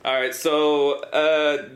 All right, so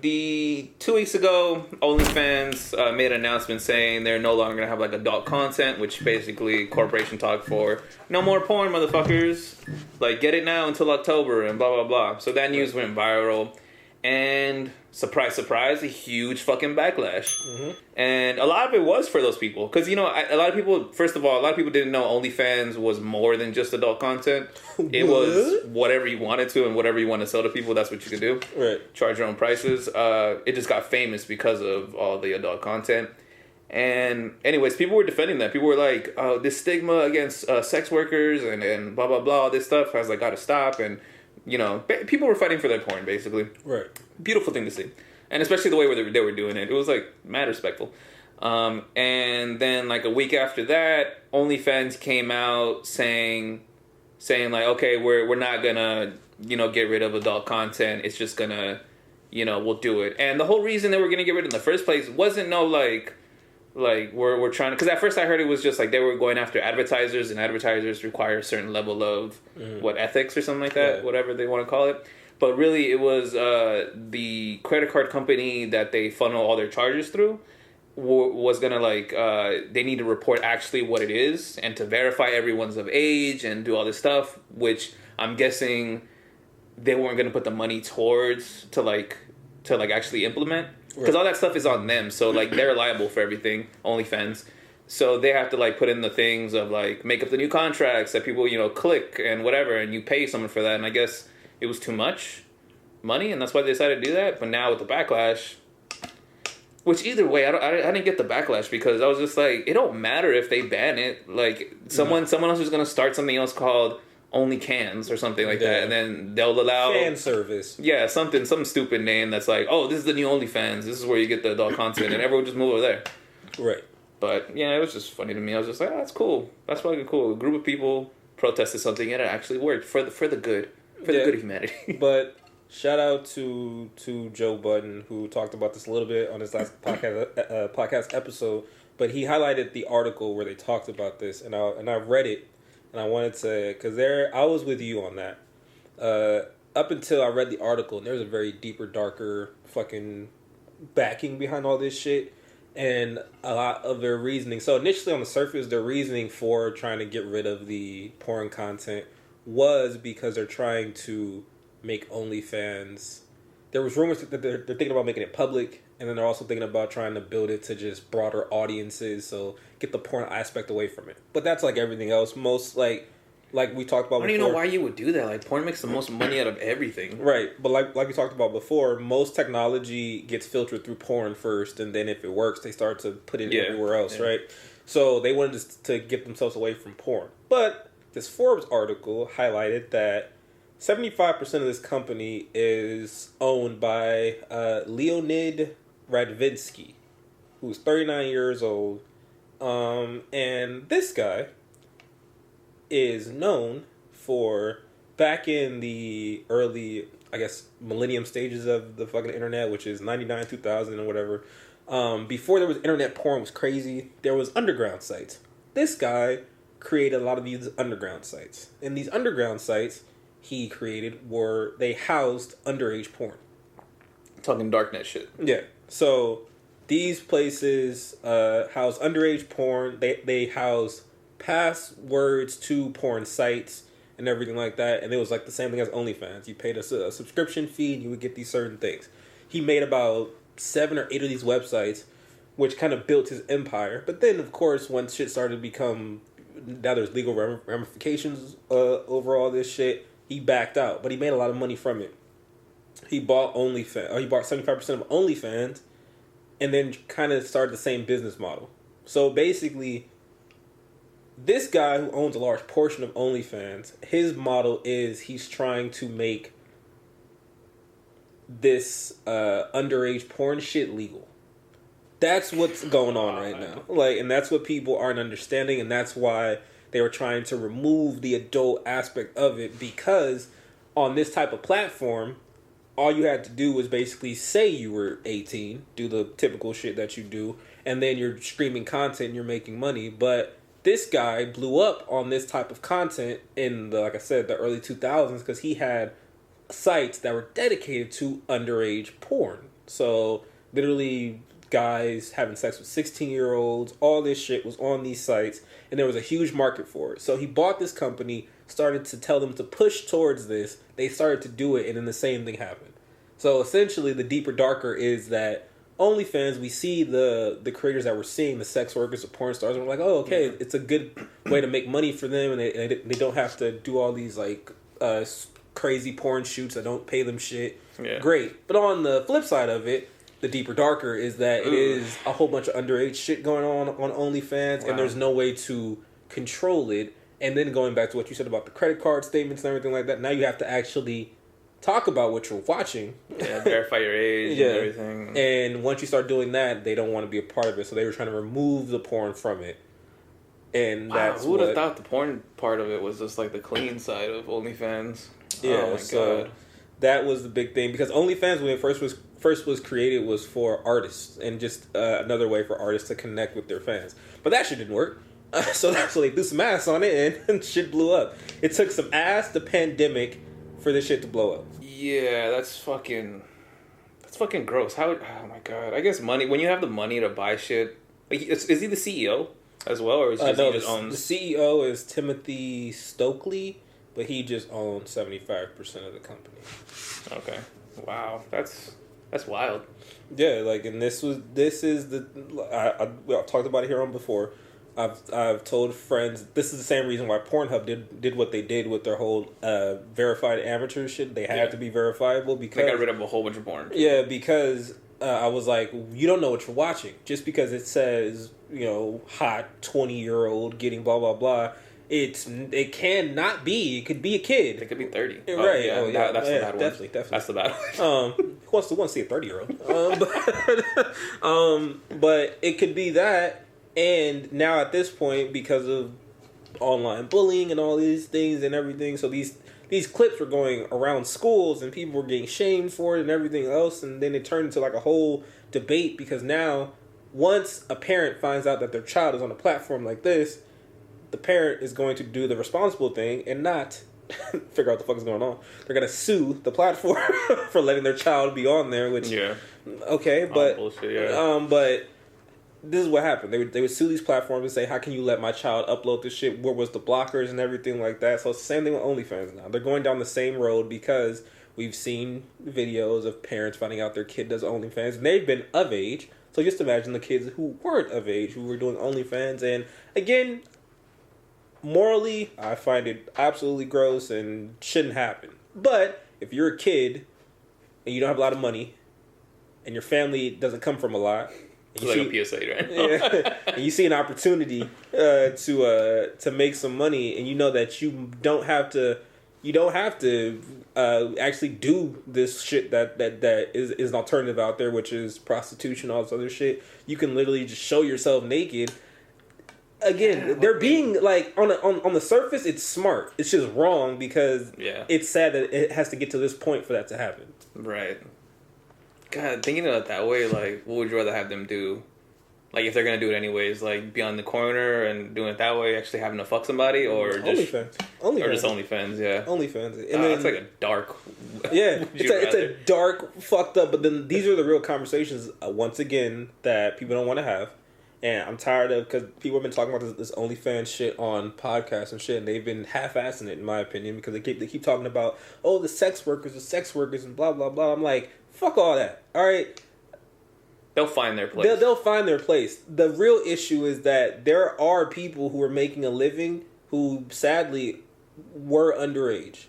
the 2 weeks ago, OnlyFans made an announcement saying they're no longer gonna have like adult content, which basically corporation talk for no more porn, motherfuckers. Like, get it now until October and blah blah blah. So that news went viral, and surprise, surprise, a huge fucking backlash. Mm-hmm. And a lot of it was for those people, because a lot of people. First of all, a lot of people didn't know OnlyFans was more than just adult content. It was whatever you wanted to and whatever you want to sell to people. That's what you could do. Right. Charge your own prices. It just got famous because of all the adult content. And anyways, people were defending that. People were like, "Oh, this stigma against sex workers and blah blah blah. All this stuff has like got to stop." And people were fighting for their porn, basically. Right. Beautiful thing to see, and especially the way they were doing it. It was like mad respectful. And then like a week after that, OnlyFans came out saying like, okay, we're not gonna get rid of adult content. It's just gonna we'll do it. And the whole reason they were gonna get rid of it in the first place wasn't like we're trying to, because at first I heard it was just like they were going after advertisers, and advertisers require a certain level of ethics or something like that, whatever they want to call it. But really it was the credit card company that they funnel all their charges through was gonna they need to report actually what it is and to verify everyone's of age and do all this stuff, which I'm guessing they weren't gonna put the money towards to actually implement. Because all that stuff is on them, so they're liable for everything. OnlyFans, so they have to put in the things of make up the new contracts that people click and whatever, and you pay someone for that. And I guess it was too much money, and that's why they decided to do that. But now with the backlash, which either way, I didn't get the backlash, because I was just like, it don't matter if they ban it. Someone else is gonna start something else called OnlyCans or something like that, and then they'll allow fan service. Yeah, some stupid name that's like, oh, this is the new OnlyFans. This is where you get the adult content, and everyone just move over there. Right. But yeah, it was just funny to me. I was just like, oh, that's cool. That's fucking cool. A group of people protested something, and it actually worked for the good, the good of humanity. But shout out to Joe Budden, who talked about this a little bit on his last podcast episode. But he highlighted the article where they talked about this, and I read it. And I wanted to, because I was with you on that. Up until I read the article, and there's a very deeper, darker fucking backing behind all this shit. And a lot of their reasoning. So initially on the surface, their reasoning for trying to get rid of the porn content was because they're trying to make OnlyFans. There was rumors that they're thinking about making it public. And then they're also thinking about trying to build it to just broader audiences, so get the porn aspect away from it. But that's like everything else. Most like we talked about before. I don't even know why you would do that. Porn makes the most money out of everything. Right. But like we talked about before, most technology gets filtered through porn first, and then if it works, they start to put it everywhere else, right? So they wanted to get themselves away from porn. But this Forbes article highlighted that 75% of this company is owned by Leonid Radvinsky, who's 39 years old. And this guy is known for, back in the early, I guess, millennium stages of the fucking internet, which is 99, 2000 or whatever. Before there was internet, porn was crazy. There was underground sites. This guy created a lot of these underground sites. And these underground sites he created they housed underage porn. Talking darknet shit. Yeah. So these places house underage porn. They house passwords to porn sites and everything like that. And it was like the same thing as OnlyFans. You paid a subscription fee and you would get these certain things. He made about 7 or 8 of these websites, which kind of built his empire. But then, of course, once shit started to become, now there's legal ramifications over all this shit, he backed out. But he made a lot of money from it. He bought OnlyFans. He bought 75% of OnlyFans, and then kind of started the same business model. So basically, this guy who owns a large portion of OnlyFans, his model is he's trying to make this underage porn shit legal. That's what's going on right now. And that's what people aren't understanding, and that's why they were trying to remove the adult aspect of it, because on this type of platform, all you had to do was basically say you were 18, do the typical shit that you do, and then you're streaming content and you're making money. But this guy blew up on this type of content in the, like I said, the early 2000s, because he had sites that were dedicated to underage porn. So literally guys having sex with 16-year-olds, all this shit was on these sites, and there was a huge market for it. So he bought this company, started to tell them to push towards this. They started to do it, and then the same thing happened. So essentially, the deeper darker is that OnlyFans, we see the creators that we're seeing, the sex workers, the porn stars, and we're like, oh, okay, it's a good way to make money for them, and they don't have to do all these like crazy porn shoots that don't pay them shit. Yeah. Great. But on the flip side of it, the deeper darker is that it is a whole bunch of underage shit going on OnlyFans, and there's no way to control it. And then going back to what you said about the credit card statements and everything like that, now you have to actually talk about what you're watching. Yeah, verify your age and everything. And once you start doing that, they don't want to be a part of it, so they were trying to remove the porn from it. And that's who would have thought the porn part of it was just like the clean side of OnlyFans? Yeah, oh my God. That was the big thing, because OnlyFans, when it first was created, was for artists and just another way for artists to connect with their fans. But that shit didn't work. So that's why they threw some ass on it, and shit blew up. It took some ass, the pandemic, for this shit to blow up. Yeah, that's fucking gross. How? Oh my God. I guess money. When you have the money to buy shit, like, is he the CEO as well, or is he just owns? The CEO is Timothy Stokely, but he just owns 75% of the company. Okay. Wow. That's wild. Yeah, like, and this is the I've talked about it here on before. I've told friends this is the same reason why Pornhub did what they did with their whole verified amateur shit. They had to be verifiable because they got rid of a whole bunch of porn. Yeah, because I was like, you don't know what you're watching. Just because it says, hot 20-year-old getting blah blah blah, it cannot be. It could be a kid. It could be 30. Right. That's the bad one. Definitely. That's the bad one. Who wants to see a 30-year-old? But it could be that. And now at this point, because of online bullying and all these things and everything, so these clips were going around schools and people were getting shamed for it and everything else, and then it turned into like a whole debate, because now once a parent finds out that their child is on a platform like this, the parent is going to do the responsible thing and not figure out what the fuck is going on. They're going to sue the platform for letting their child be on there, which okay, but bullshit, but this is what happened. They would sue these platforms and say, how can you let my child upload this shit? Where was the blockers and everything like that? So it's the same thing with OnlyFans now. They're going down the same road because we've seen videos of parents finding out their kid does OnlyFans, and they've been of age. So just imagine the kids who weren't of age, who were doing OnlyFans. And again, morally, I find it absolutely gross and shouldn't happen. But if you're a kid and you don't have a lot of money and your family doesn't come from a lot, like a PSA right now. Yeah, and you see an opportunity to make some money, and you know that you don't have to actually do this shit that is an alternative out there, which is prostitution, all this other shit. You can literally just show yourself naked. Again, they're being like on the surface, it's smart. It's just wrong because it's sad that it has to get to this point for that to happen. Right. God, thinking about it that way, like, what would you rather have them do? Like, if they're gonna do it anyways, like, be on the corner and doing it that way, actually having to fuck somebody, or just OnlyFans, or just OnlyFans, OnlyFans, and then it's like a dark, it's a dark, fucked up. But then these are the real conversations once again that people don't want to have, and I'm tired of, because people have been talking about this OnlyFans shit on podcasts and shit, and they've been half-assing it in my opinion, because they keep talking about the sex workers and blah blah blah. I'm like, fuck all that. All right. They'll find their place. They'll find their place. The real issue is that there are people who are making a living who sadly were underage.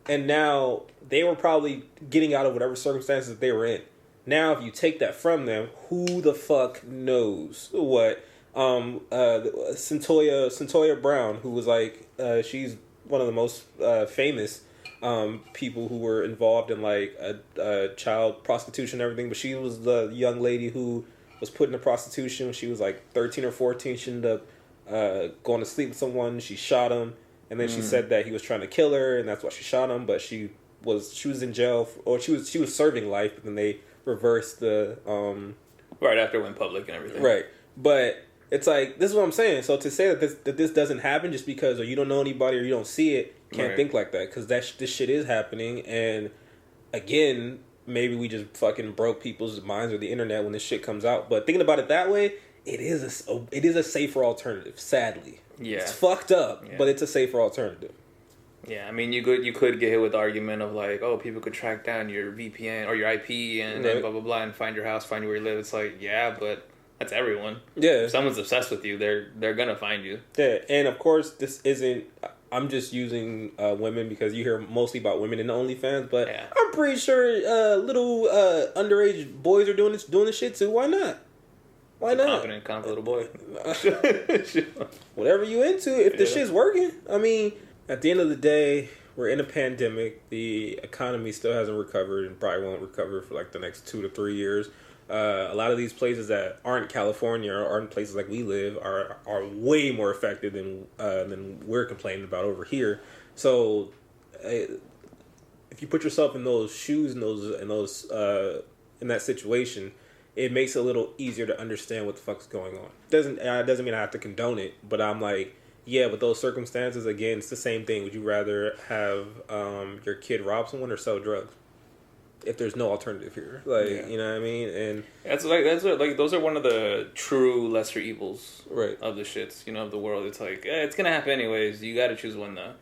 And now they were probably getting out of whatever circumstances they were in. Now, if you take that from them, who the fuck knows what? Centoya Brown, who was like, she's one of the most famous people who were involved in like a child prostitution and everything, but she was the young lady who was put into prostitution when she was like 13 or 14. She ended up going to sleep with someone. She shot him, and then she said that he was trying to kill her, and that's why she shot him. But she was in jail, or she was serving life, but then they reversed the right after it went public and everything. Right, but it's like, this is what I'm saying. So to say that this doesn't happen just because, or you don't know anybody or you don't see it, can't think like that, because this shit is happening. And again, maybe we just fucking broke people's minds with the internet when this shit comes out. But thinking about it that way, it is a safer alternative. Sadly, it's fucked up, but it's a safer alternative. Yeah, I mean, you could get hit with the argument of like, oh, people could track down your VPN or your IP and blah blah blah and find your house, find you where you live. It's like, yeah, but that's everyone. Yeah, if someone's obsessed with you, they're gonna find you. Yeah, and of course, this isn't. I'm just using women because you hear mostly about women in the OnlyFans, but I'm pretty sure little underage boys are doing this shit too. Why not? Why not? Confident little boy. Whatever you into, if the shit's working. I mean, at the end of the day, we're in a pandemic. The economy still hasn't recovered and probably won't recover for like the next 2 to 3 years. A lot of these places that aren't California or aren't places like we live are way more effective than we're complaining about over here. So, if you put yourself in those shoes in that situation, it makes it a little easier to understand what the fuck's going on. Doesn't mean I have to condone it, but I'm like, yeah, with those circumstances, again, it's the same thing. Would you rather have your kid rob someone or sell drugs? If there's no alternative here, you know what I mean, and that's those are one of the true lesser evils, of the shits, of the world. It's like it's gonna happen anyways. You got to choose one though.